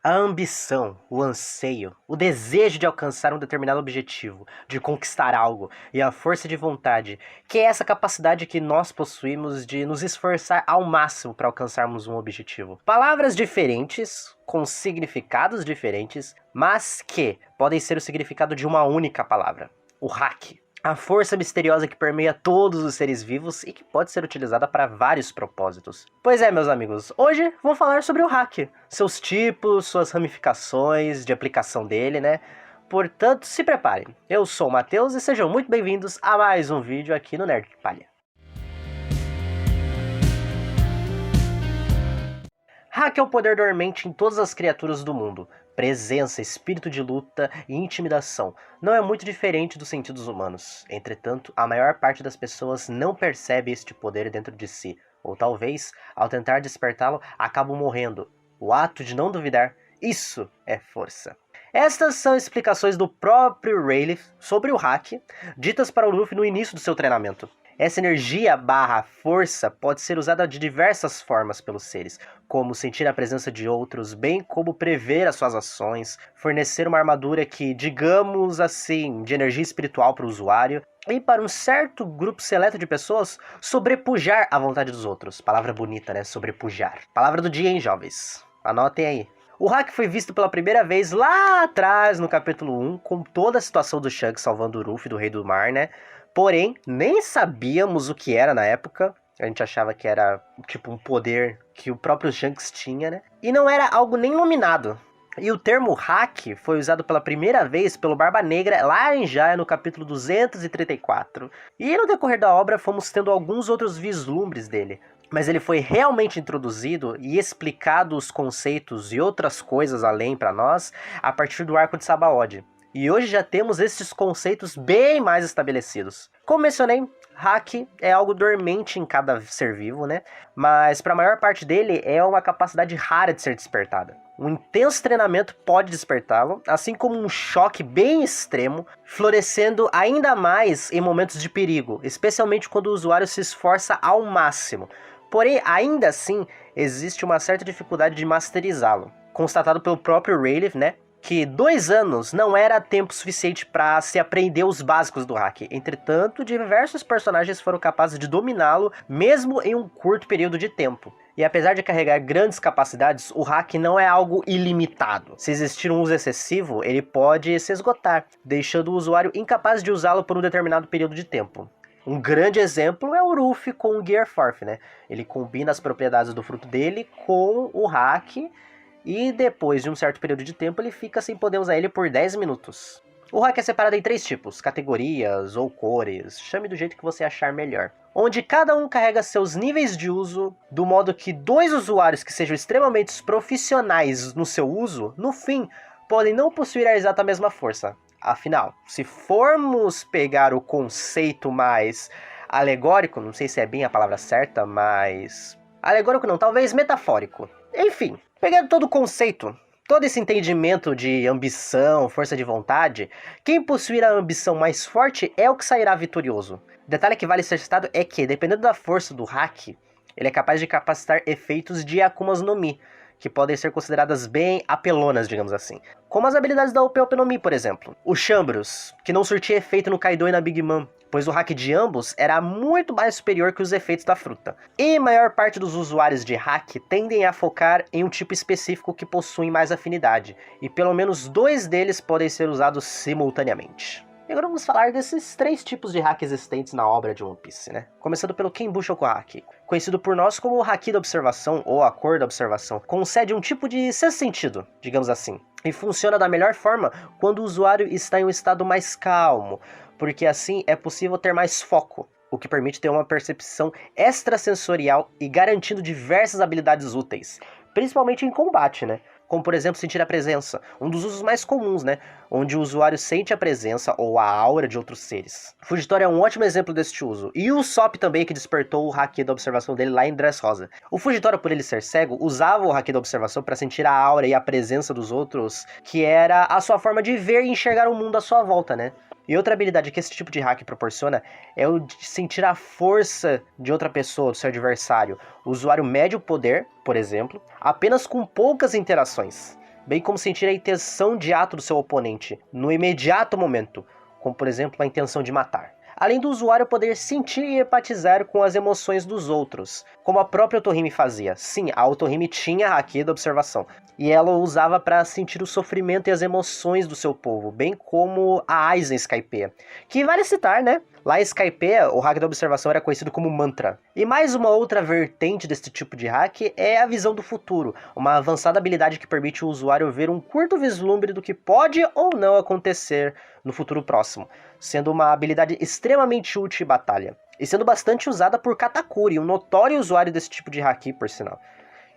A ambição, o anseio, o desejo de alcançar um determinado objetivo, de conquistar algo, e a força de vontade, que é essa capacidade que nós possuímos de nos esforçar ao máximo para alcançarmos um objetivo. Palavras diferentes, com significados diferentes, mas que podem ser o significado de uma única palavra: o hack. A força misteriosa que permeia todos os seres vivos e que pode ser utilizada para vários propósitos. Pois é, meus amigos, hoje vamos falar sobre o hack, seus tipos, suas ramificações de aplicação dele, né? Portanto, se preparem. Eu sou o Matheus e sejam muito bem-vindos a mais um vídeo aqui no Nerd Palha. Hack é o poder dormente em todas as criaturas do mundo. Presença, espírito de luta e intimidação. Não é muito diferente dos sentidos humanos. Entretanto, a maior parte das pessoas não percebe este poder dentro de si. Ou talvez, ao tentar despertá-lo, acabam morrendo. O ato de não duvidar, isso é força. Estas são explicações do próprio Rayleigh sobre o hack, ditas para o Luffy no início do seu treinamento. Essa energia barra força pode ser usada de diversas formas pelos seres, como sentir a presença de outros, bem como prever as suas ações, fornecer uma armadura que, digamos assim, de energia espiritual para o usuário, e para um certo grupo seleto de pessoas, sobrepujar a vontade dos outros. Palavra bonita, né? Sobrepujar. Palavra do dia, hein, jovens? Anotem aí. O hack foi visto pela primeira vez lá atrás, no capítulo 1, com toda a situação do Shanks salvando o Ruffy do Rei do Mar, né? Porém, nem sabíamos o que era na época. A gente achava que era tipo um poder que o próprio Shanks tinha, né? E não era algo nem nominado. E o termo hack foi usado pela primeira vez pelo Barba Negra lá em Jaya, no capítulo 234. E no decorrer da obra fomos tendo alguns outros vislumbres dele. Mas ele foi realmente introduzido e explicado os conceitos e outras coisas além para nós a partir do arco de Sabaody. E hoje já temos esses conceitos bem mais estabelecidos. Como mencionei, hack é algo dormente em cada ser vivo, né? Mas para a maior parte dele é uma capacidade rara de ser despertada. Um intenso treinamento pode despertá-lo, assim como um choque bem extremo, florescendo ainda mais em momentos de perigo, especialmente quando o usuário se esforça ao máximo. Porém, ainda assim, existe uma certa dificuldade de masterizá-lo, constatado pelo próprio Rayleigh, né? Que 2 anos não era tempo suficiente para se aprender os básicos do hack. Entretanto, diversos personagens foram capazes de dominá-lo, mesmo em um curto período de tempo. E apesar de carregar grandes capacidades, o hack não é algo ilimitado. Se existir um uso excessivo, ele pode se esgotar, deixando o usuário incapaz de usá-lo por um determinado período de tempo. Um grande exemplo é o Ruffy com o Gear 4, né? Ele combina as propriedades do fruto dele com o hack, e depois de um certo período de tempo ele fica sem poder usar ele por 10 minutos. O hack é separado em 3 tipos, categorias ou cores, chame do jeito que você achar melhor. Onde cada um carrega seus níveis de uso, do modo que 2 usuários que sejam extremamente profissionais no seu uso, no fim, podem não possuir a exata mesma força. Afinal, se formos pegar o conceito mais alegórico, não sei se é bem a palavra certa, mas... alegórico não, talvez metafórico. Enfim, pegando todo o conceito, todo esse entendimento de ambição, força de vontade, quem possuir a ambição mais forte é o que sairá vitorioso. Detalhe que vale ser citado é que, dependendo da força do hack, ele é capaz de capacitar efeitos de Akumas no Mi, que podem ser consideradas bem apelonas, digamos assim. Como as habilidades da OP no Mi, por exemplo. O Chambrus, que não surtia efeito no Kaido e na Big Mom, pois o hack de ambos era muito mais superior que os efeitos da fruta. E a maior parte dos usuários de hack tendem a focar em um tipo específico que possui mais afinidade, e pelo menos 2 deles podem ser usados simultaneamente. E agora vamos falar desses 3 tipos de hack existentes na obra de One Piece, né? Começando pelo Kenbushoku Hack, conhecido por nós como o Haki da Observação ou a Cor da Observação, concede um tipo de sexto sentido, digamos assim, e funciona da melhor forma quando o usuário está em um estado mais calmo, porque assim é possível ter mais foco, o que permite ter uma percepção extrasensorial e garantindo diversas habilidades úteis, principalmente em combate, né? Como por exemplo sentir a presença, um dos usos mais comuns, né? Onde o usuário sente a presença ou a aura de outros seres. Fujitora é um ótimo exemplo deste uso, e o Usopp também, que despertou o haki da observação dele lá em Dressrosa. O Fujitora, por ele ser cego, usava o haki da observação para sentir a aura e a presença dos outros, que era a sua forma de ver e enxergar o mundo à sua volta, né? E outra habilidade que esse tipo de hack proporciona é o de sentir a força de outra pessoa, do seu adversário. O usuário mede o poder, por exemplo, apenas com poucas interações. bem como sentir a intenção de ato do seu oponente, no imediato momento, como por exemplo a intenção de matar. Além do usuário poder sentir e empatizar com as emoções dos outros, como a própria Otohime fazia. Sim, a Otohime tinha a Haki da observação, e ela o usava para sentir o sofrimento e as emoções do seu povo, bem como a Aizen Skypiea, que vale citar, né? Lá em Skypiea, o Haki da observação era conhecido como mantra. E mais uma outra vertente desse tipo de Haki é a visão do futuro, uma avançada habilidade que permite o usuário ver um curto vislumbre do que pode ou não acontecer no futuro próximo, sendo uma habilidade extremamente útil em batalha, e sendo bastante usada por Katakuri, um notório usuário desse tipo de Haki, por sinal,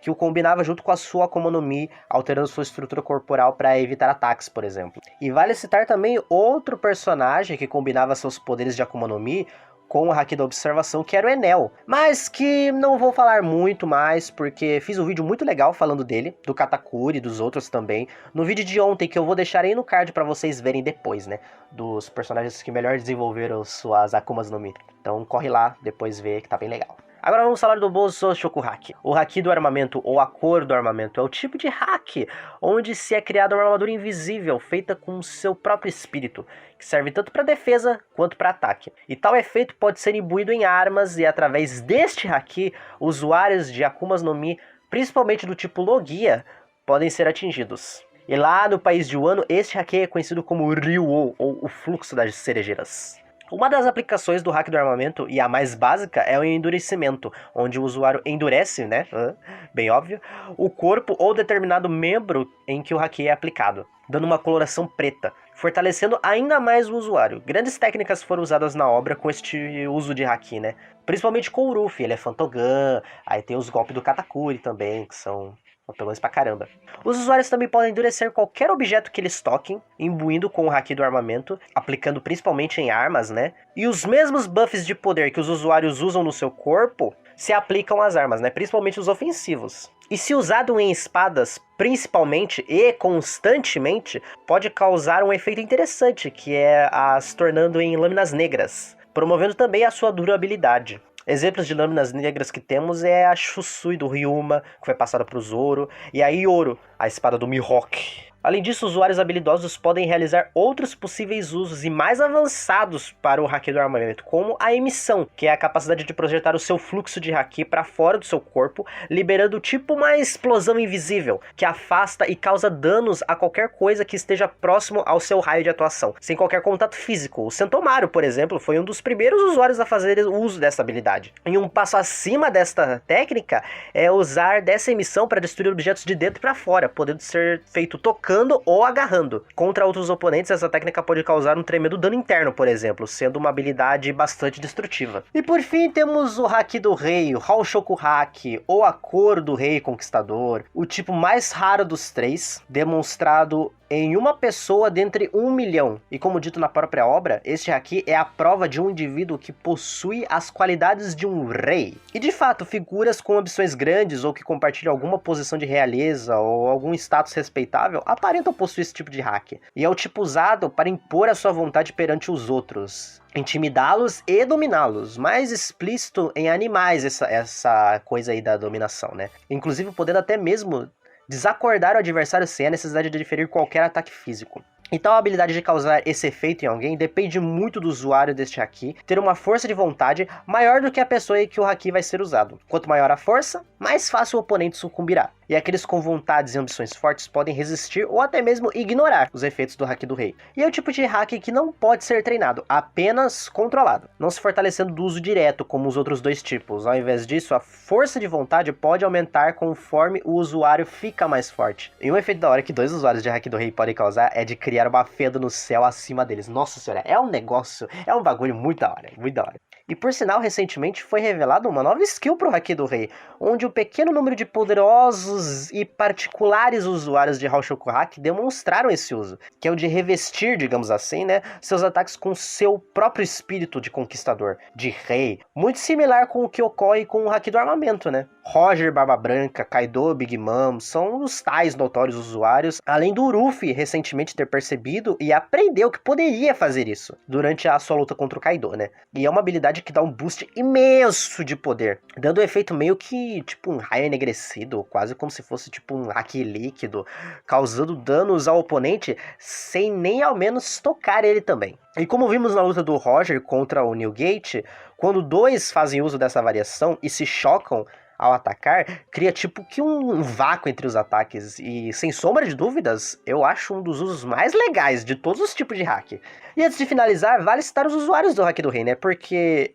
que o combinava junto com a sua Akuma no Mi, alterando sua estrutura corporal para evitar ataques, por exemplo. E vale citar também outro personagem que combinava seus poderes de Akuma no Mi com o Haki da observação, que era o Enel, mas que não vou falar muito mais, porque fiz um vídeo muito legal falando dele, do Katakuri e dos outros também, no vídeo de ontem, que eu vou deixar aí no card para vocês verem depois, né, dos personagens que melhor desenvolveram suas Akumas no Mi. Então corre lá, depois vê que tá bem legal. Agora vamos falar do Bozo Shoku Haki. O Haki do armamento, ou a cor do armamento, é o tipo de Haki onde se é criada uma armadura invisível, feita com seu próprio espírito, que serve tanto para defesa quanto para ataque. E tal efeito pode ser imbuído em armas, e através deste Haki, usuários de Akumas no Mi, principalmente do tipo Logia, podem ser atingidos. E lá no país de Wano, este Haki é conhecido como Ryuo, ou o fluxo das cerejeiras. Uma das aplicações do Haki do armamento, e a mais básica, é o endurecimento, onde o usuário endurece, né, bem óbvio, o corpo ou determinado membro em que o Haki é aplicado, dando uma coloração preta, fortalecendo ainda mais o usuário. Grandes técnicas foram usadas na obra com este uso de Haki, né, principalmente com o Ruffy, ele é Phantogan, aí tem os golpes do Katakuri também, que são apelões pra caramba. Os usuários também podem endurecer qualquer objeto que eles toquem, imbuindo com o Haki do armamento, aplicando principalmente em armas, né? E os mesmos buffs de poder que os usuários usam no seu corpo se aplicam às armas, né? Principalmente os ofensivos. E se usado em espadas, principalmente e constantemente, pode causar um efeito interessante, que é as tornando em lâminas negras, promovendo também a sua durabilidade. Exemplos de lâminas negras que temos é a Shusui do Ryuma, que foi passada para o Zoro, e a Ioro, a espada do Mihawk. Além disso, usuários habilidosos podem realizar outros possíveis usos e mais avançados para o Haki do armamento, como a emissão, que é a capacidade de projetar o seu fluxo de Haki para fora do seu corpo, liberando tipo uma explosão invisível, que afasta e causa danos a qualquer coisa que esteja próximo ao seu raio de atuação, sem qualquer contato físico. O Sentomaru, por exemplo, foi um dos primeiros usuários a fazer uso dessa habilidade. E um passo acima desta técnica é usar dessa emissão para destruir objetos de dentro para fora, podendo ser feito tocando ou agarrando. Contra outros oponentes, essa técnica pode causar um tremendo dano interno, por exemplo, sendo uma habilidade bastante destrutiva. E por fim, temos o Haki do Rei, o Haoshoku Haki, ou a cor do Rei Conquistador, o tipo mais raro dos três, demonstrado em uma pessoa dentre 1 milhão. E como dito na própria obra, este Haki é a prova de um indivíduo que possui as qualidades de um rei. E de fato, figuras com ambições grandes ou que compartilham alguma posição de realeza ou algum status respeitável aparentam possuir esse tipo de Haki. E é o tipo usado para impor a sua vontade perante os outros, intimidá-los e dominá-los, mais explícito em animais essa coisa aí da dominação, né? Inclusive podendo até mesmo desacordar o adversário sem a necessidade de deferir qualquer ataque físico. Então a habilidade de causar esse efeito em alguém depende muito do usuário deste Haki ter uma força de vontade maior do que a pessoa em que o Haki vai ser usado. Quanto maior a força, mais fácil o oponente sucumbirá. E aqueles com vontades e ambições fortes podem resistir ou até mesmo ignorar os efeitos do Haki do Rei. E é o tipo de Haki que não pode ser treinado, apenas controlado, não se fortalecendo do uso direto como os outros dois tipos. Ao invés disso, a força de vontade pode aumentar conforme o usuário fica mais forte. E um efeito da hora que dois usuários de Haki do Rei podem causar é de criar uma fenda no céu acima deles. Nossa senhora, é um negócio, é um bagulho muito da hora, muito da hora. E por sinal, recentemente foi revelada uma nova skill para o Haki do Rei, onde um pequeno número de poderosos e particulares usuários de Haoshoku Haki demonstraram esse uso, que é o de revestir, digamos assim, né, seus ataques com seu próprio espírito de conquistador, de rei, muito similar com o que ocorre com o Haki do armamento, né? Roger, Barba Branca, Kaido, Big Mom são os tais notórios usuários, além do Ruffy recentemente ter percebido e aprendeu que poderia fazer isso durante a sua luta contra o Kaido, né? E é uma habilidade que dá um boost imenso de poder, dando um efeito meio que tipo um raio enegrecido, quase como se fosse tipo um haki líquido, causando danos ao oponente sem nem ao menos tocar ele também. E como vimos na luta do Roger contra o Newgate, quando dois fazem uso dessa variação e se chocam ao atacar, cria tipo que um vácuo entre os ataques. E sem sombra de dúvidas, eu acho um dos usos mais legais de todos os tipos de hack. E antes de finalizar, vale citar os usuários do Hack do Rei, né? Porque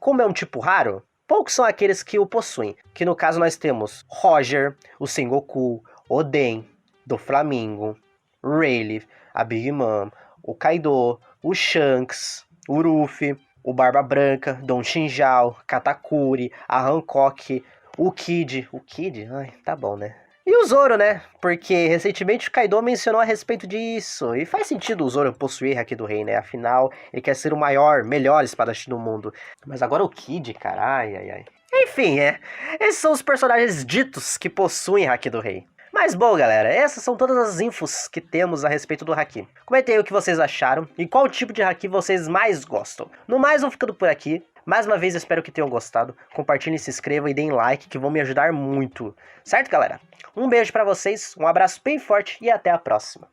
como é um tipo raro, poucos são aqueles que o possuem. Que no caso nós temos Roger, o Sengoku, Oden, do Flamingo, Rayleigh, a Big Mom, o Kaido, o Shanks, o Ruffy, o Barba Branca, Don Shinjao, Katakuri, a Hancock, o Kid. O Kid? Ai, tá bom, né? E o Zoro, né? Porque recentemente o Kaido mencionou a respeito disso. E faz sentido o Zoro possuir Haki do Rei, né? Afinal, ele quer ser o maior, melhor espadachim do mundo. Mas agora o Kid, cara, ai, ai, ai. Enfim, esses são os personagens ditos que possuem Haki do Rei. Mas bom, galera, essas são todas as infos que temos a respeito do Haki. Comentem aí o que vocês acharam e qual tipo de Haki vocês mais gostam. No mais, vou ficando por aqui. Mais uma vez, espero que tenham gostado. Compartilhem, se inscrevam e deem like, que vão me ajudar muito. Certo, galera? Um beijo pra vocês, um abraço bem forte e até a próxima.